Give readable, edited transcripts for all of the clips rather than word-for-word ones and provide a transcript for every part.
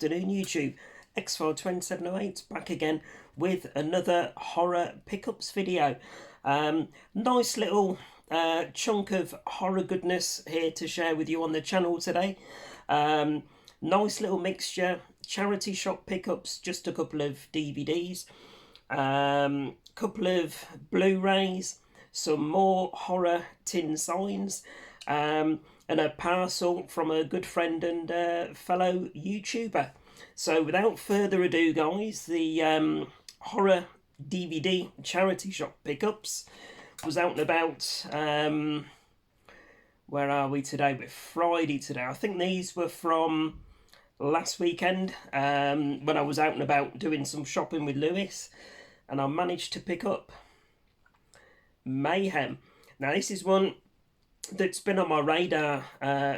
afternoon YouTube. Xfile2708 back again with another horror pickups video. Nice little chunk of horror goodness here to share with you on the channel today. Nice little mixture, charity shop pickups, just a couple of DVDs, couple of Blu-rays, some more horror tin signs, and a parcel from a good friend and fellow YouTuber. So without further ado guys, the horror DVD charity shop pickups was out and about. Where are we today? We're Friday today. I think these were from last weekend when I was out and about doing some shopping with Lewis, and I managed to pick up Mayhem. Now this is one that's been on my radar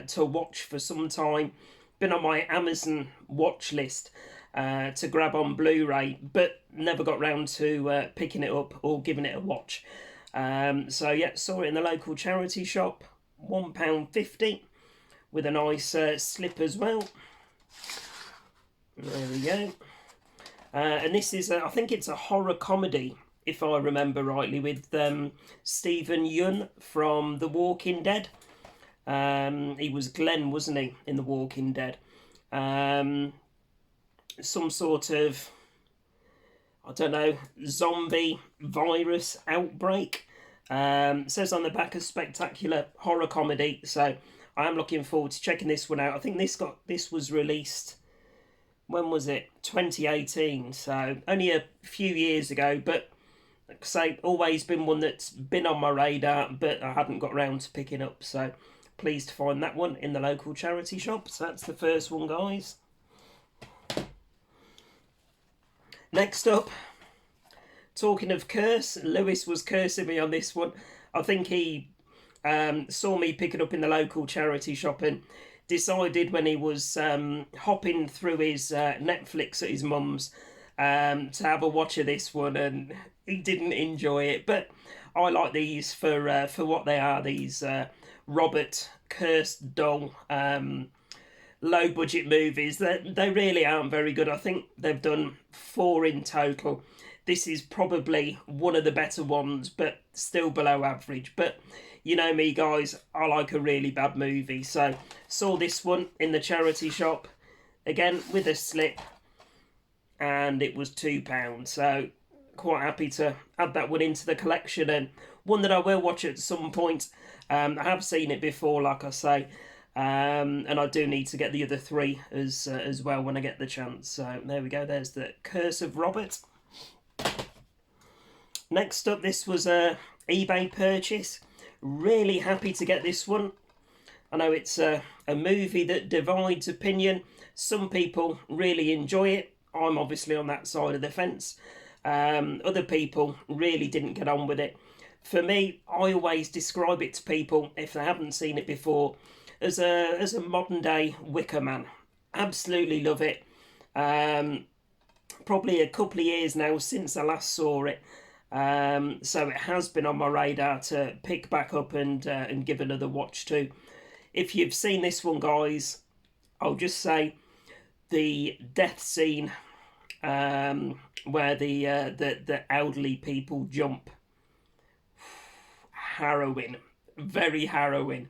to watch for some time, been on my Amazon watch list to grab on Blu-ray, but never got round to picking it up or giving it a watch. So yeah, saw it in the local charity shop, £1.50 with a nice slip as well. There we go. And this is, I think it's a horror comedy, if I remember rightly, with Steven Yeun from The Walking Dead. He was Glenn, wasn't he, in The Walking Dead? Some sort of, I don't know, zombie virus outbreak. Says on the back, a spectacular horror comedy. So I am looking forward to checking this one out. I think this was released, when was it? 2018. So only a few years ago, but like I say, always been one that's been on my radar, but I hadn't got round to picking up. So pleased to find that one in the local charity shop. So that's the first one, guys. Next up, talking of curse, Lewis was cursing me on this one. I think he saw me pick it up in the local charity shop and decided when he was hopping through his Netflix at his mum's to have a watch of this one, and he didn't enjoy it. But I like these for what they are, these Robert Kirkdoll low budget movies. They really aren't very good. I think they've done 4 in total. This is probably one of the better ones, but still below average. But you know me guys, I like a really bad movie. So saw this one in the charity shop, again with a slip, and it was £2. So quite happy to add that one into the collection, and one that I will watch at some point. I have seen it before, like I say, and I do need to get the other 3 as well when I get the chance. So there we go, there's the Curse of Robert. Next up, this was a eBay purchase. Really happy to get this one. I know it's a movie that divides opinion. Some people really enjoy it. I'm obviously on that side of the fence. Other people really didn't get on with it. For me, I always describe it to people, if they haven't seen it before, as a modern day Wicker Man. Absolutely love it. Probably a couple of years now since I last saw it. So it has been on my radar to pick back up and give another watch to. If you've seen this one, guys, I'll just say the death scene where the elderly people jump, harrowing, very harrowing.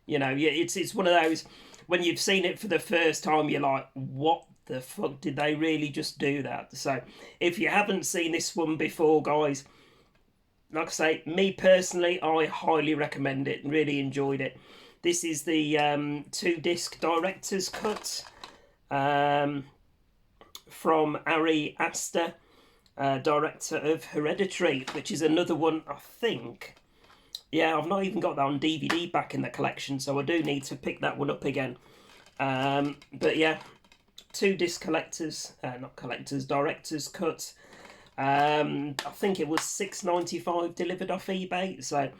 You know, it's one of those, when you've seen it for the first time, you're like, what the fuck, did they really just do that? So if you haven't seen this one before, guys, like I say, me personally, I highly recommend it and really enjoyed it. This is the 2-disc director's cut from Ari Aster, director of Hereditary, which is another one, I think. Yeah, I've not even got that on DVD back in the collection, so I do need to pick that one up again. But yeah, 2-disc director's cut. I think it was $6.95 delivered off eBay, so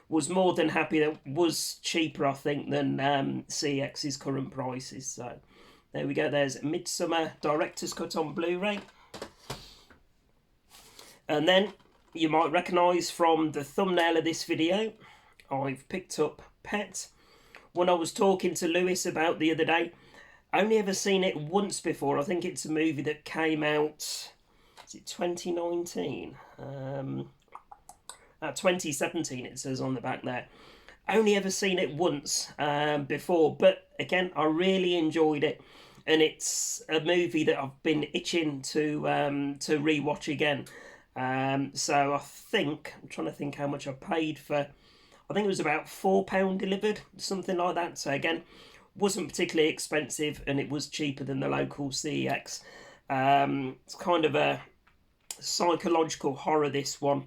was more than happy. That was cheaper, I think, than CX's current prices. So there we go, there's Midsummer director's cut on Blu-ray. And then you might recognise from the thumbnail of this video, I've picked up Pet. One I was talking to Lewis about the other day. Only ever seen it once before. I think it's a movie that came out, is it 2019? 2017 it says on the back there. Only ever seen it once before, but again, I really enjoyed it. And it's a movie that I've been itching to rewatch again. So I think, I'm trying to think how much I paid for, I think it was about £4 delivered, something like that. So again, wasn't particularly expensive and it was cheaper than the local CEX. It's kind of a psychological horror, this one,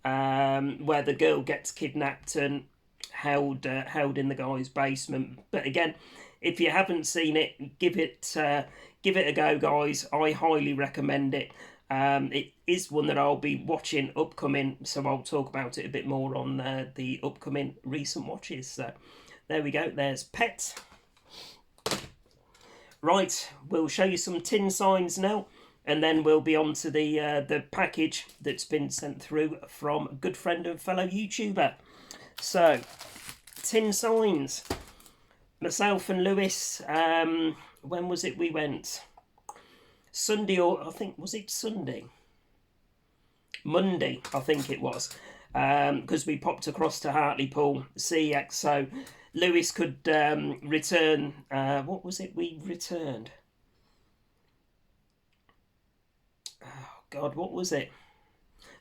where the girl gets kidnapped and held in the guy's basement. But again, if you haven't seen it, give it a go, guys. I highly recommend it. It is one that I'll be watching upcoming, so I'll talk about it a bit more on the upcoming recent watches. So there we go. There's Pet. Right, we'll show you some tin signs now, and then we'll be on to the package that's been sent through from a good friend and fellow YouTuber. So, tin signs. Myself and Lewis, when was it we went? Sunday, or I think, was it Sunday? Monday, I think it was. Because we popped across to Hartlepool CEX, so Lewis could return. What was it we returned? Oh, God, what was it?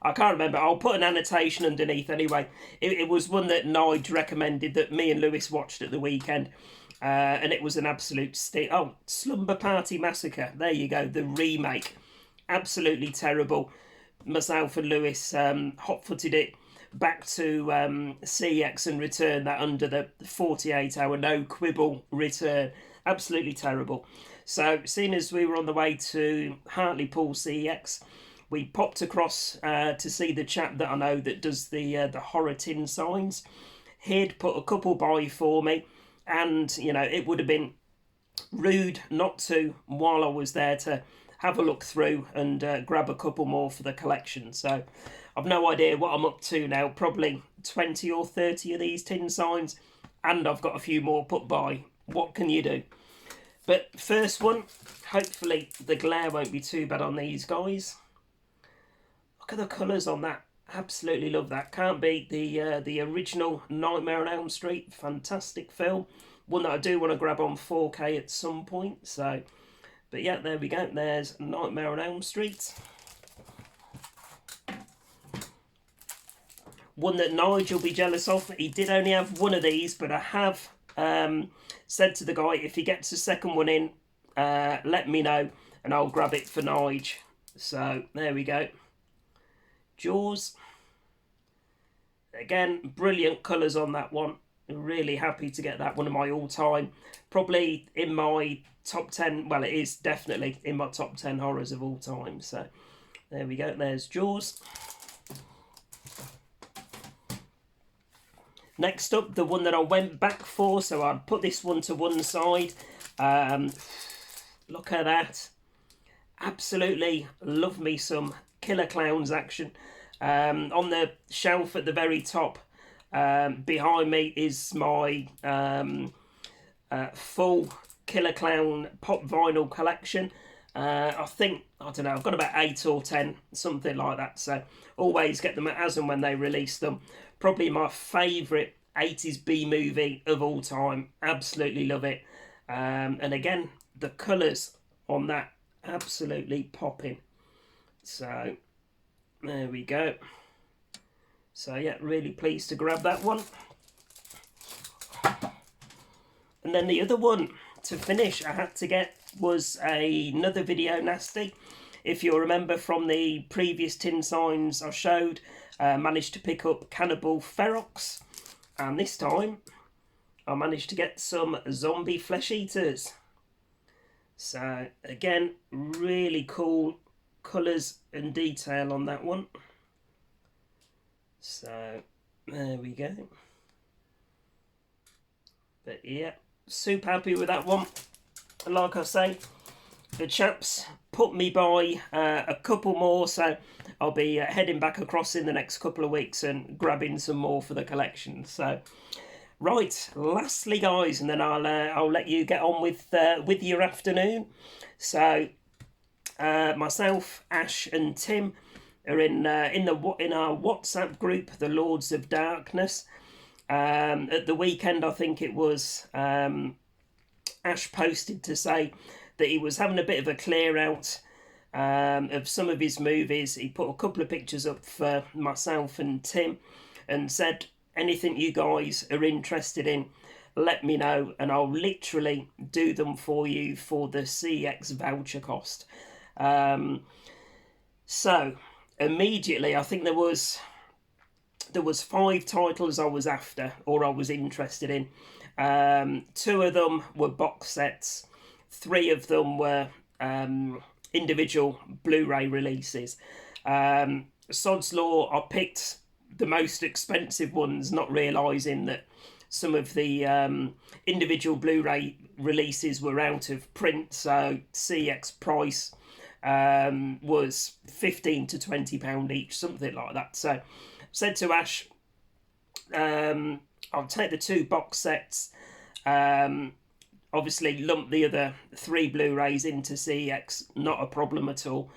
I can't remember. I'll put an annotation underneath anyway. It was one that Nige recommended that me and Lewis watched at the weekend. And it was an absolute Slumber Party Massacre. There you go, the remake. Absolutely terrible. Myself and Lewis hot-footed it back to CEX and returned that under the 48-hour no quibble return. Absolutely terrible. So, seeing as we were on the way to Hartlepool CEX, we popped across to see the chap that I know that does the horror tin signs. He'd put a couple by for me, and you know, it would have been rude not to, while I was there, to have a look through and grab a couple more for the collection. So I've no idea what I'm up to now. Probably 20 or 30 of these tin signs, and I've got a few more put by. What can you do? But first one, hopefully the glare won't be too bad on these guys. Look at the colours on that. Absolutely love that. Can't beat the original Nightmare on Elm Street. Fantastic film. One that I do want to grab on 4K at some point. So, but yeah, there we go. There's Nightmare on Elm Street. One that Nigel will be jealous of. He did only have one of these, but I have said to the guy, if he gets a second one in, let me know and I'll grab it for Nige. So there we go. Jaws. Again, brilliant colours on that one. Really happy to get that, one of my all-time. Probably in my top 10, well, it is definitely in my top 10 horrors of all time. So there we go, there's Jaws. Next up, the one that I went back for, so I'd put this one to one side. Look at that. Absolutely love me some Killer Clowns action. On the shelf at the very top behind me is my full Killer Clown pop vinyl collection. I think, I don't know, I've got about 8 or 10, something like that. So always get them as and when they release them. Probably my favourite 80s B movie of all time. Absolutely love it. And again, the colours on that, absolutely popping. So there we go. So yeah, really pleased to grab that one. And then the other one to finish I had to get was another Video Nasty. If you'll remember from the previous tin signs I showed, managed to pick up Cannibal Ferox, and this time I managed to get some zombie flesh eaters. So again, really cool colours and detail on that one. So there we go. But yeah, super happy with that one. Like I say, the chaps put me by a couple more, so I'll be heading back across in the next couple of weeks and grabbing some more for the collection. So Right, lastly, guys, and then I'll let you get on with your afternoon. So, myself, Ash, and Tim are in our WhatsApp group, the Lords of Darkness. At the weekend, I think it was, Ash posted to say that he was having a bit of a clear out of some of his movies. He put a couple of pictures up for myself and Tim and said, anything you guys are interested in, let me know and I'll literally do them for you for the CX voucher cost. So immediately, I think there was 5 titles I was after or I was interested in. 2 of them were box sets. 3 of them were individual Blu-ray releases. Sod's Law, I picked the most expensive ones, not realising that some of the individual Blu-ray releases were out of print, so CX price was £15 to £20 each, something like that. So I said to Ash, I'll take the 2 box sets, obviously lump the other 3 Blu-rays into CX, not a problem at all.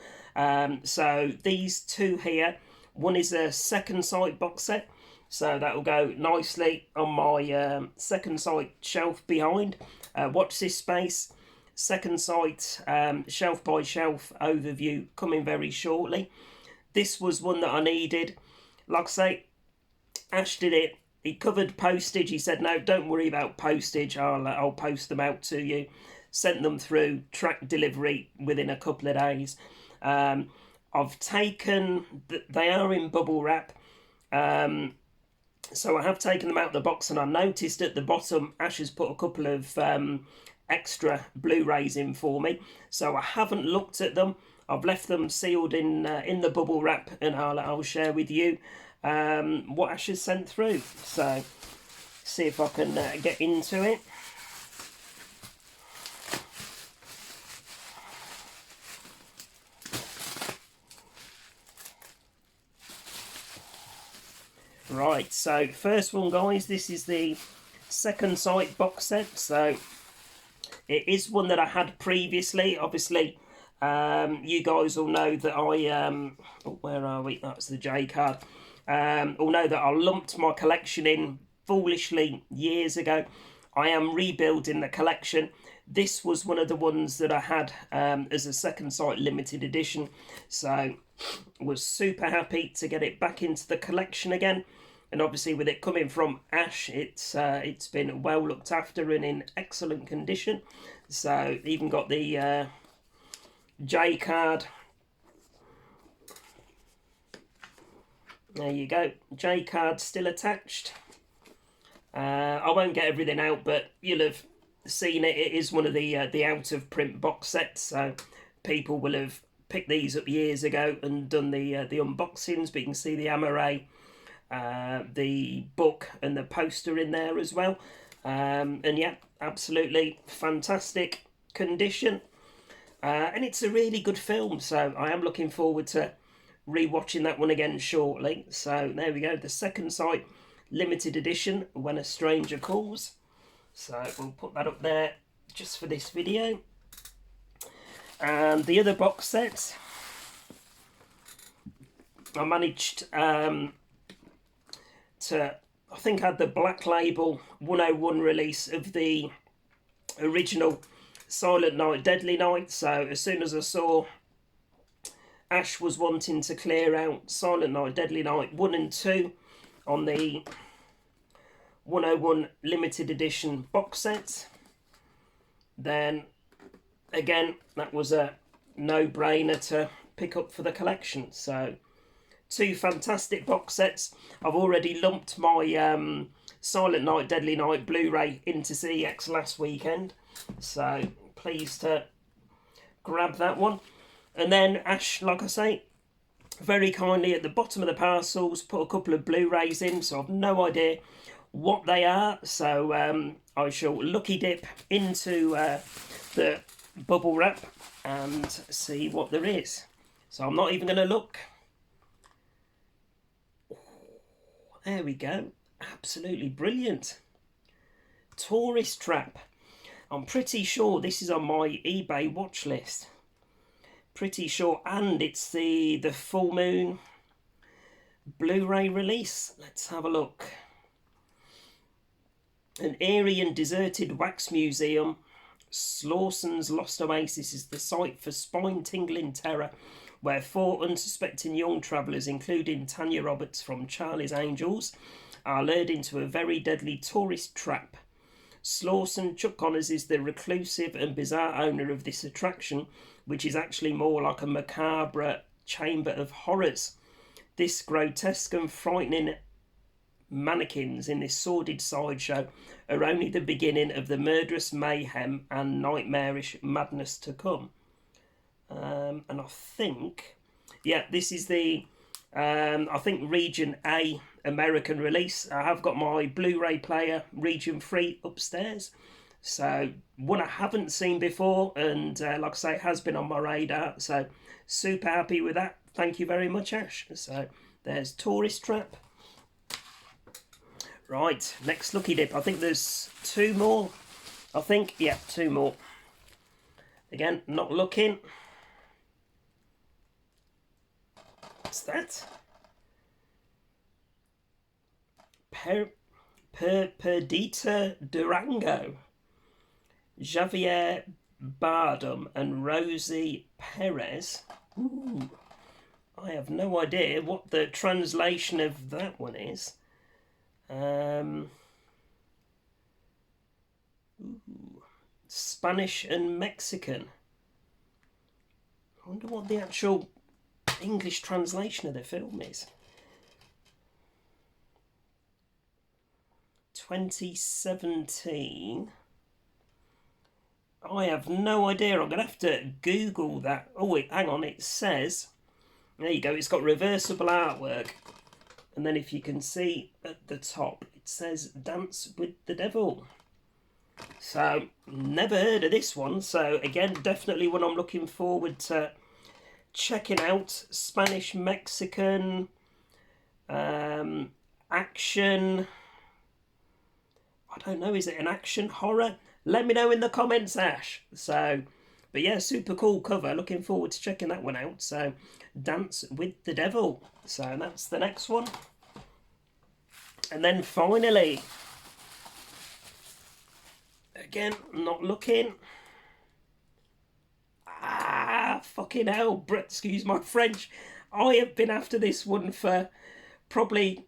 So these 2 here, one is a Second Sight box set, so that will go nicely on my Second Sight shelf behind. Watch this space. Second Sight shelf by shelf overview coming very shortly. This was one that I needed. Like I say, Ash did it. He covered postage. He said, no, don't worry about postage. I'll post them out to you. Sent them through, track delivery within a couple of days. I've taken, they are in bubble wrap. So I have taken them out of the box, and I noticed at the bottom, Ash has put a couple of extra Blu-rays in for me. So I haven't looked at them. I've left them sealed in the bubble wrap, and I'll share with you what Ash has sent through. So see if I can get into it. Right, so first one, guys, this is the Second Sight box set. So it is one that I had previously. Obviously, you guys will know that I oh, where are we? That's the J card. Will know that I lumped my collection in foolishly years ago. I am rebuilding the collection. This was one of the ones that I had as a Second Sight limited edition, so was super happy to get it back into the collection again. And obviously, with it coming from Ash, it's been well looked after and in excellent condition. So even got the J card. There you go, J card still attached. I won't get everything out, but you'll have seen it. It is one of the out of print box sets, so people will have picked these up years ago and done the unboxings. But you can see the Amaray, the book and the poster in there as well. And yeah, absolutely fantastic condition. And it's a really good film, so I am looking forward to rewatching that one again shortly. So there we go, the Second Sight limited edition, When a Stranger Calls. So we'll put that up there just for this video. And the other box set, I managed to, I think I had the Black Label 101 release of the original Silent Night, Deadly Night. So as soon as I saw Ash was wanting to clear out Silent Night, Deadly Night 1 and 2 on the 101 limited edition box set, then again that was a no-brainer to pick up for the collection. So 2 fantastic box sets. I've already lumped my Silent Night, Deadly Night Blu-ray into CX last weekend, so pleased to grab that one. And then Ash, like I say, very kindly at the bottom of the parcels put a couple of Blu-rays in, so I've no idea what they are. So I shall lucky dip into the bubble wrap and see what there is. So I'm not even going to look. There we go. Absolutely brilliant. Tourist Trap. I'm pretty sure this is on my eBay watch list. Pretty sure, and it's the full moon Blu-ray release. Let's have a look. An eerie and deserted wax museum, Slawson's Lost Oasis, is the site for spine-tingling terror, where 4 unsuspecting young travellers, including Tanya Roberts from Charlie's Angels, are lured into a very deadly tourist trap. Slawson, Chuck Connors, is the reclusive and bizarre owner of this attraction, which is actually more like a macabre chamber of horrors. This grotesque and frightening mannequins in this sordid sideshow are only the beginning of the murderous mayhem and nightmarish madness to come. And I think, yeah, this is the, I think Region A American release. I have got my Blu-ray player Region 3 upstairs. So one I haven't seen before, and like I say, has been on my radar. So super happy with that. Thank you very much, Ash. So there's Tourist Trap. Right, next Lucky Dip. I think there's 2 more. I think, yeah, 2 more. Again, not looking. What's that? Perdita Durango. Javier Bardem and Rosie Perez. Ooh, I have no idea what the translation of that one is. Spanish and Mexican. I wonder what the actual English translation of the film is. 2017. I have no idea. I'm going to have to Google that. Oh, wait, hang on. It says, there you go, it's got reversible artwork. And then if you can see at the top, it says Dance with the Devil. So, never heard of this one. So, again, definitely one I'm looking forward to checking out. Spanish, Mexican, action. I don't know, is it an action horror? Let me know in the comments, Ash. So, but yeah, super cool cover. Looking forward to checking that one out. So, Dance with the Devil. So, that's the next one. And then finally, again, not looking. Fucking hell, excuse my French. I have been after this one for probably,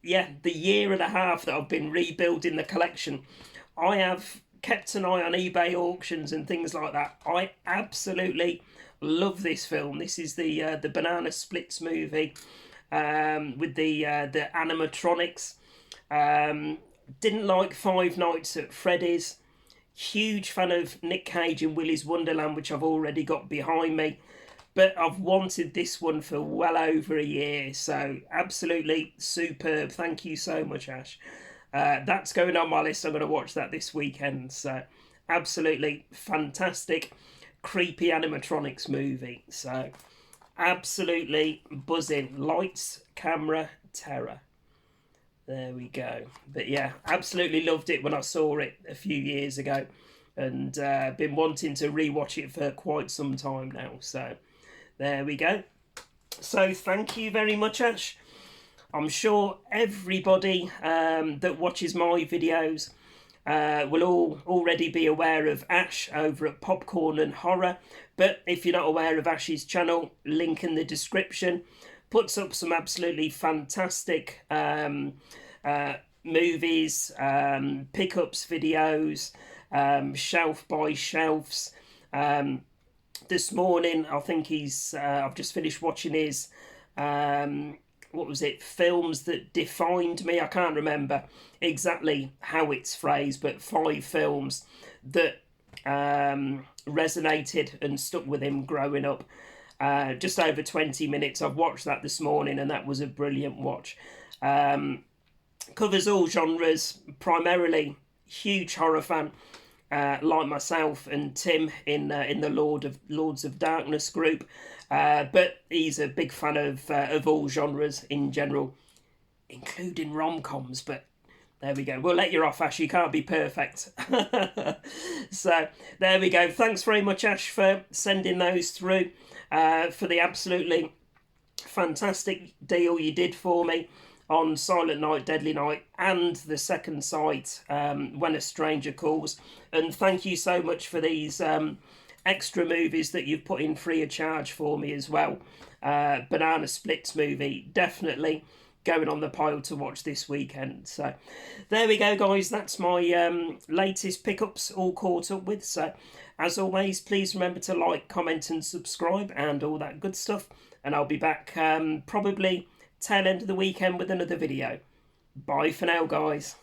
yeah, the year and a half that I've been rebuilding the collection. I have kept an eye on eBay auctions and things like that. I absolutely love this film. This is the Banana Splits movie with the animatronics. Didn't like Five Nights at Freddy's. Huge fan of Nick Cage and Willy's Wonderland, which I've already got behind me. But I've wanted this one for well over a year. So absolutely superb. Thank you so much, Ash. That's going on my list. I'm going to watch that this weekend. So absolutely fantastic, creepy animatronics movie. So absolutely buzzing. Lights, camera, terror. There we go. But yeah, absolutely loved it when I saw it a few years ago, and been wanting to rewatch it for quite some time now. So there we go. So thank you very much, Ash. I'm sure everybody that watches my videos will all already be aware of Ash over at Popcorn and Horror. But if you're not aware of Ash's channel, link in the description. Puts up some absolutely fantastic movies, pickups, videos, shelf by shelves. This morning, I think I've just finished watching his, what was it, films that defined me. I can't remember exactly how it's phrased, but 5 films that resonated and stuck with him growing up. Just over 20 minutes. I've watched that this morning, and that was a brilliant watch. Covers all genres, primarily huge horror fan, like myself and Tim in the Lords of Darkness group. But he's a big fan of all genres in general, including rom-coms. But There we go. We'll let you off, Ash. You can't be perfect. So there we go. Thanks very much, Ash, for sending those through, for the absolutely fantastic deal you did for me on Silent Night, Deadly Night, and the second site, When a Stranger Calls. And thank you so much for these extra movies that you've put in free of charge for me as well. Banana Splits movie, definitely going on the pile to watch this weekend. So there we go, guys. That's my latest pickups all caught up with. So as always, please remember to like, comment and subscribe and all that good stuff. And I'll be back probably tail end of the weekend with another video. Bye for now, guys.